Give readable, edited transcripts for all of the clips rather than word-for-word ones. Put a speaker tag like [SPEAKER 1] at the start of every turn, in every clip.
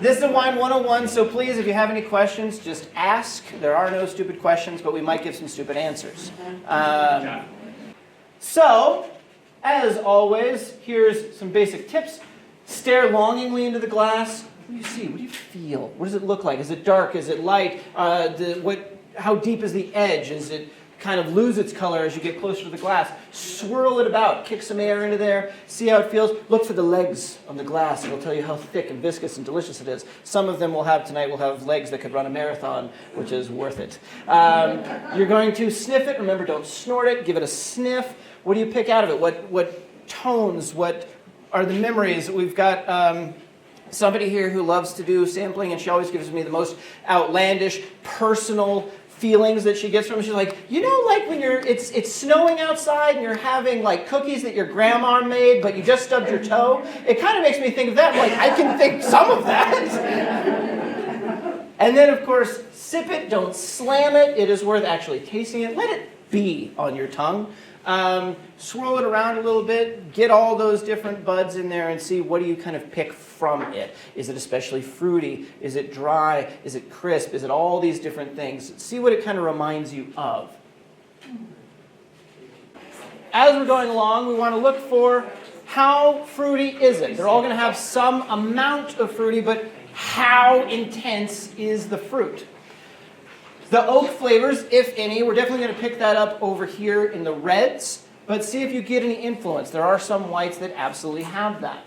[SPEAKER 1] This is a Wine 101, so please, if you have any questions, just ask. There are no stupid questions, but we might give some stupid answers. So, as always, here's some basic tips. Stare longingly into the glass. What do you see? What do you feel? What does it look like? Is it dark? Is it light? How deep is the edge? Is it kind of lose its color as you get closer to the glass? Swirl it about. Kick some air into there. See how it feels. Look for the legs on the glass. It'll tell you how thick and viscous and delicious it is. Some of them tonight will have legs that could run a marathon, which is worth it. You're going to sniff it. Remember, don't snort it. Give it a sniff. What do you pick out of it? What tones? What are the memories? We've got somebody here who loves to do sampling, and she always gives me the most outlandish, personal feelings that she gets from it. She's like, like when it's snowing outside and you're having like cookies that your grandma made, but you just stubbed your toe. It kind of makes me think of that. Like, I can think some of that. And then, of course, sip it. Don't slam it. It is worth actually tasting it. Let it be on your tongue. Swirl it around a little bit, get all those different buds in there and see what do you kind of pick from it. Is it especially fruity? Is it dry? Is it crisp? Is it all these different things? See what it kind of reminds you of. As we're going along, we want to look for how fruity is it. They're all going to have some amount of fruity, but how intense is the fruit? The oak flavors, if any, we're definitely going to pick that up over here in the reds, but see if you get any influence. There are some whites that absolutely have that.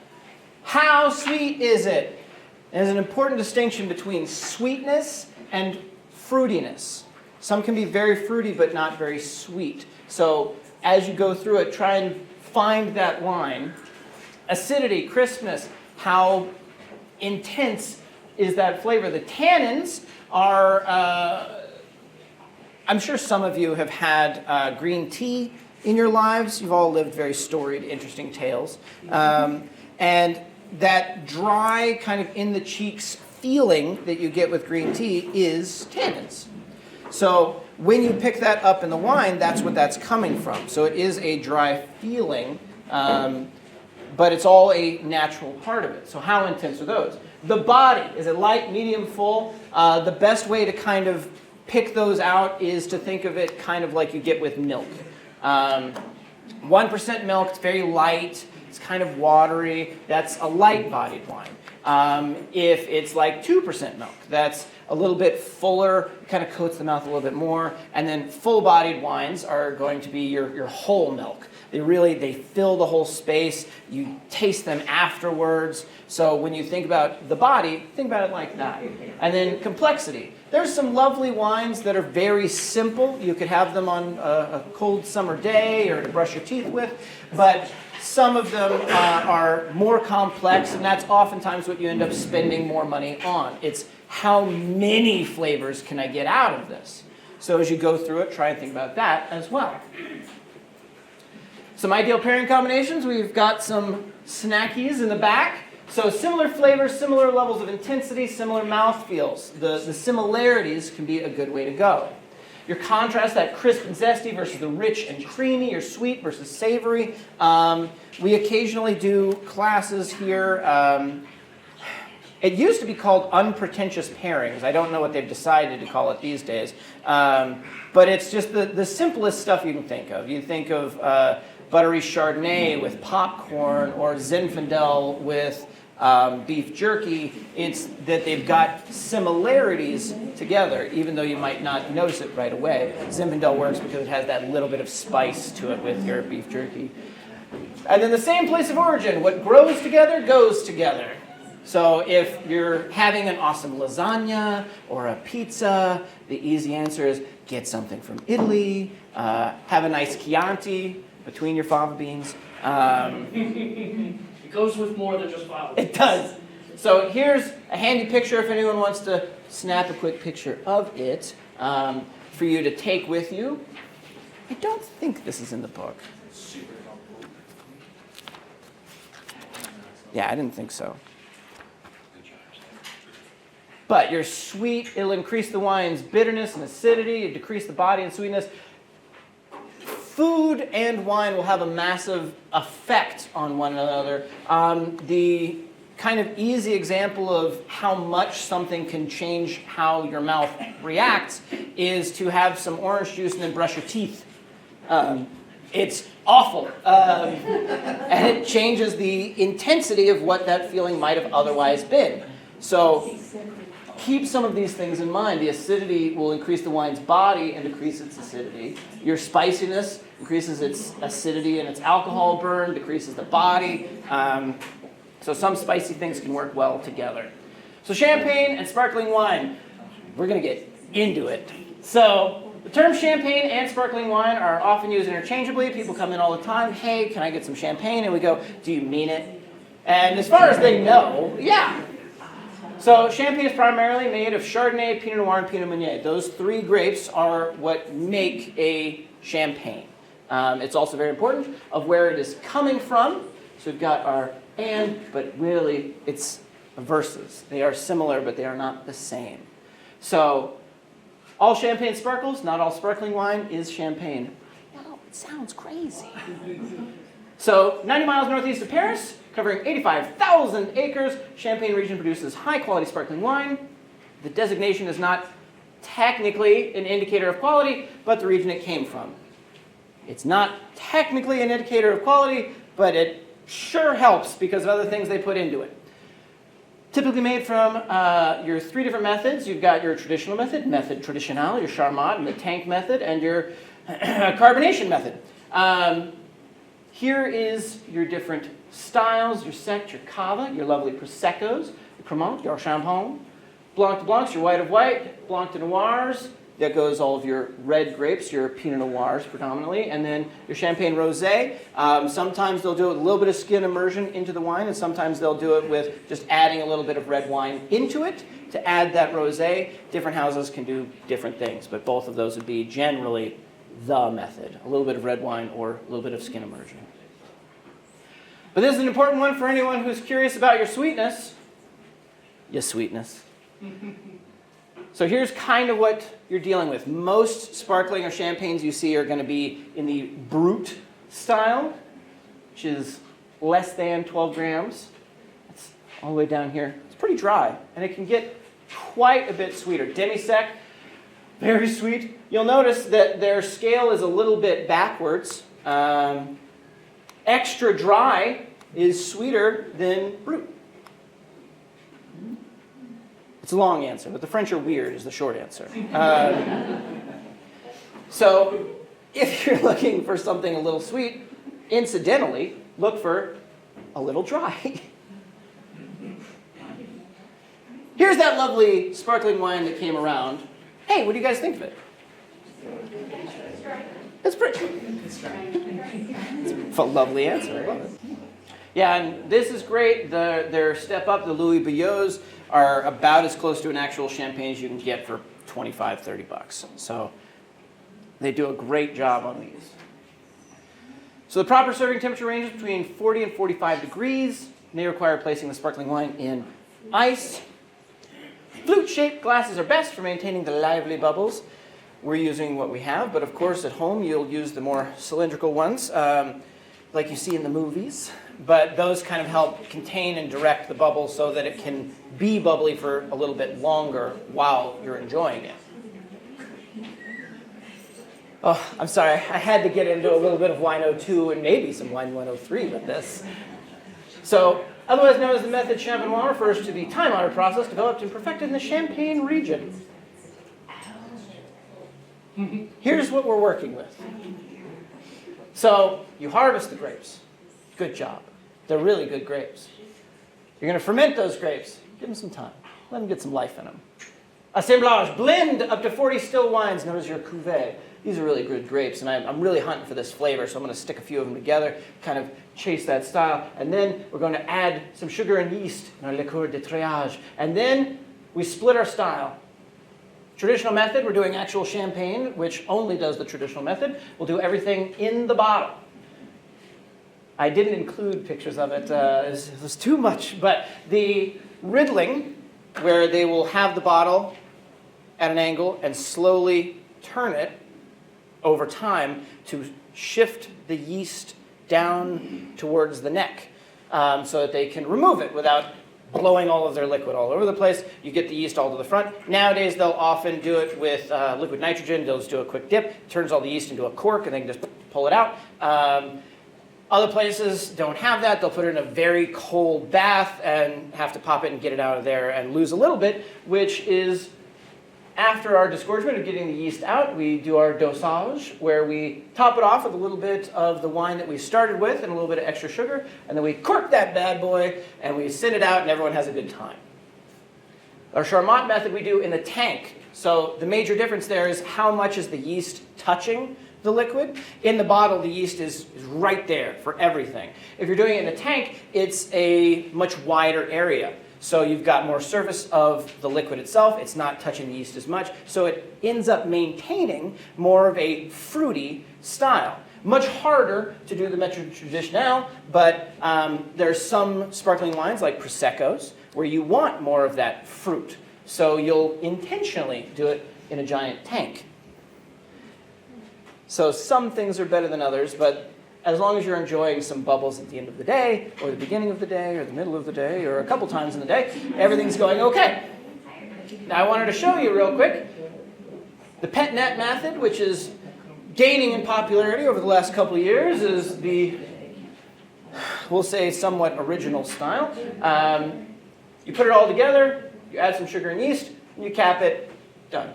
[SPEAKER 1] How sweet is it? There's an important distinction between sweetness and fruitiness. Some can be very fruity but not very sweet. So as you go through it, try and find that line. Acidity, crispness, how intense is that flavor? The tannins are... I'm sure some of you have had green tea in your lives. You've all lived very storied, interesting tales. And that dry, kind of in the cheeks feeling that you get with green tea is tannins. So when you pick that up in the wine, that's what that's coming from. So it is a dry feeling, but it's all a natural part of it. So how intense are those? The body, is it light, medium, full? The best way to kind of pick those out is to think of it kind of like you get with milk. 1% milk, it's very light, it's kind of watery. That's a light-bodied wine. If it's like 2% milk, that's a little bit fuller, kind of coats the mouth a little bit more. And then full-bodied wines are going to be your whole milk. They fill the whole space. You taste them afterwards. So when you think about the body, think about it like that. And then complexity. There's some lovely wines that are very simple. You could have them on a cold summer day or to brush your teeth with. But some of them are more complex, and that's oftentimes what you end up spending more money on. It's how many flavors can I get out of this? So as you go through it, try and think about that as well. Some ideal pairing combinations. We've got some snackies in the back. So similar flavors, similar levels of intensity, similar mouthfeels. The similarities can be a good way to go. Your contrast, that crisp and zesty versus the rich and creamy, your sweet versus savory. We occasionally do classes here. It used to be called unpretentious pairings. I don't know what they've decided to call it these days. But it's just the simplest stuff you can think of. You think of buttery Chardonnay with popcorn or Zinfandel with beef jerky. It's that they've got similarities together, even though you might not notice it right away. Zinfandel works because it has that little bit of spice to it with your beef jerky. And then the same place of origin. What grows together goes together. So if you're having an awesome lasagna or a pizza, the easy answer is get something from Italy, have a nice Chianti between your fava beans.
[SPEAKER 2] It goes with more than just fava beans.
[SPEAKER 1] It does. So here's a handy picture if anyone wants to snap a quick picture of it for you to take with you. I don't think this is in the book.
[SPEAKER 2] Super helpful.
[SPEAKER 1] Yeah, I didn't think so. But you're sweet, it'll increase the wine's bitterness and acidity, it decrease the body and sweetness. Food and wine will have a massive effect on one another. The kind of easy example of how much something can change how your mouth reacts is to have some orange juice and then brush your teeth. It's awful. And it changes the intensity of what that feeling might have otherwise been. So keep some of these things in mind. The acidity will increase the wine's body and decrease its acidity. Your spiciness increases its acidity and its alcohol burn, decreases the body. So some spicy things can work well together. So champagne and sparkling wine, we're going to get into it. So the terms champagne and sparkling wine are often used interchangeably. People come in all the time, hey, can I get some champagne? And we go, do you mean it? And as far as they know, yeah. So champagne is primarily made of Chardonnay, Pinot Noir, and Pinot Meunier. Those three grapes are what make a champagne. It's also very important of where it is coming from. So we've got our and, but really it's verses. They are similar, but they are not the same. So all champagne sparkles, not all sparkling wine is champagne. Wow, it sounds crazy. So 90 miles northeast of Paris, covering 85,000 acres, Champagne region produces high-quality sparkling wine. The designation is not technically an indicator of quality, but the region it came from. It's not technically an indicator of quality, but it sure helps because of other things they put into it. Typically made from your three different methods. You've got your traditional method, method traditionnelle, your Charmat, and the tank method, and your carbonation method. Here is your different styles, your sect, your cava, your lovely Proseccos, your Cremant, your Champagne, Blanc de Blancs, your white of white, Blanc de Noirs. That goes all of your red grapes, your Pinot Noirs predominantly, and then your Champagne Rosé. Sometimes they'll do it with a little bit of skin immersion into the wine, and sometimes they'll do it with just adding a little bit of red wine into it to add that rosé. Different houses can do different things, but both of those would be generally the method. A little bit of red wine or a little bit of skin immersion. But this is an important one for anyone who's curious about your sweetness. Your sweetness. So here's kind of what you're dealing with. Most sparkling or champagnes you see are going to be in the brut style, which is less than 12 grams. That's all the way down here. It's pretty dry, and it can get quite a bit sweeter. Demi-sec, very sweet. You'll notice that their scale is a little bit backwards. Extra dry is sweeter than brut. It's a long answer, but the French are weird is the short answer. So if you're looking for something a little sweet, incidentally, look for a little dry. Here's that lovely sparkling wine that came around. Hey, what do you guys think of it? It's pretty. It's a lovely answer. I love it. Yeah, and this is great. Their step up, the Louis Billots, are about as close to an actual champagne as you can get for $25, $30. So they do a great job on these. So the proper serving temperature ranges between 40 and 45 degrees. May require placing the sparkling wine in ice. Flute-shaped glasses are best for maintaining the lively bubbles. We're using what we have, but of course at home you'll use the more cylindrical ones, like you see in the movies. But those kind of help contain and direct the bubble so that it can be bubbly for a little bit longer while you're enjoying it. Oh, I'm sorry, I had to get into a little bit of wine 02 and maybe some wine 103 with this. So, otherwise known as the method Champenois, refers to the time-honored process developed and perfected in the Champagne region. Here's what we're working with. So, you harvest the grapes. Good job. They're really good grapes. You're going to ferment those grapes. Give them some time. Let them get some life in them. Assemblage. Blend up to 40 still wines, known as your cuvée. These are really good grapes, and I'm really hunting for this flavor, so I'm going to stick a few of them together, kind of chase that style. And then we're going to add some sugar and yeast in our liqueur de treillage. And then we split our style. Traditional method, we're doing actual champagne, which only does the traditional method. We'll do everything in the bottle. I didn't include pictures of it. It was too much. But the riddling, where they will have the bottle at an angle and slowly turn it over time to shift the yeast down towards the neck so that they can remove it without blowing all of their liquid all over the place. You get the yeast all to the front. Nowadays, they'll often do it with liquid nitrogen. They'll just do a quick dip, turns all the yeast into a cork, and they can just pull it out. Other places don't have that. They'll put it in a very cold bath and have to pop it and get it out of there and lose a little bit, which is after our disgorgement of getting the yeast out, we do our dosage, where we top it off with a little bit of the wine that we started with and a little bit of extra sugar, and then we cork that bad boy, and we send it out, and everyone has a good time. Our Charmat method we do in the tank. So the major difference there is how much is the yeast touching the liquid. In the bottle, the yeast is right there for everything. If you're doing it in the tank, it's a much wider area. So you've got more surface of the liquid itself. It's not touching the yeast as much. So it ends up maintaining more of a fruity style. Much harder to do the Maître Traditionnel, but there's some sparkling wines like Proseccos where you want more of that fruit. So you'll intentionally do it in a giant tank. So some things are better than others, but as long as you're enjoying some bubbles at the end of the day, or the beginning of the day, or the middle of the day, or a couple times in the day, everything's going okay. Now I wanted to show you real quick the pet nat method, which is gaining in popularity over the last couple of years, is the, we'll say, somewhat original style. You put it all together, you add some sugar and yeast, and you cap it, done.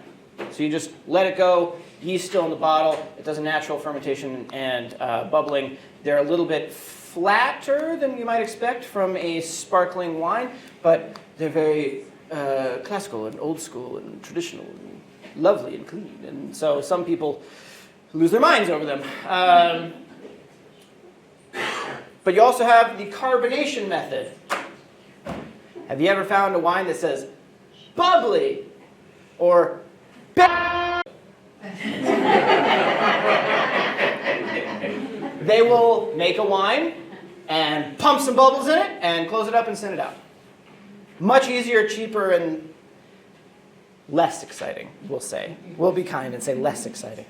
[SPEAKER 1] So you just let it go. Yeast still in the bottle. It does a natural fermentation and bubbling. They're a little bit flatter than you might expect from a sparkling wine, but they're very classical and old school and traditional and lovely and clean. And so some people lose their minds over them. But you also have the carbonation method. Have you ever found a wine that says bubbly or They will make a wine and pump some bubbles in it and close it up and send it out. Much easier, cheaper, and less exciting, we'll say. We'll be kind and say less exciting.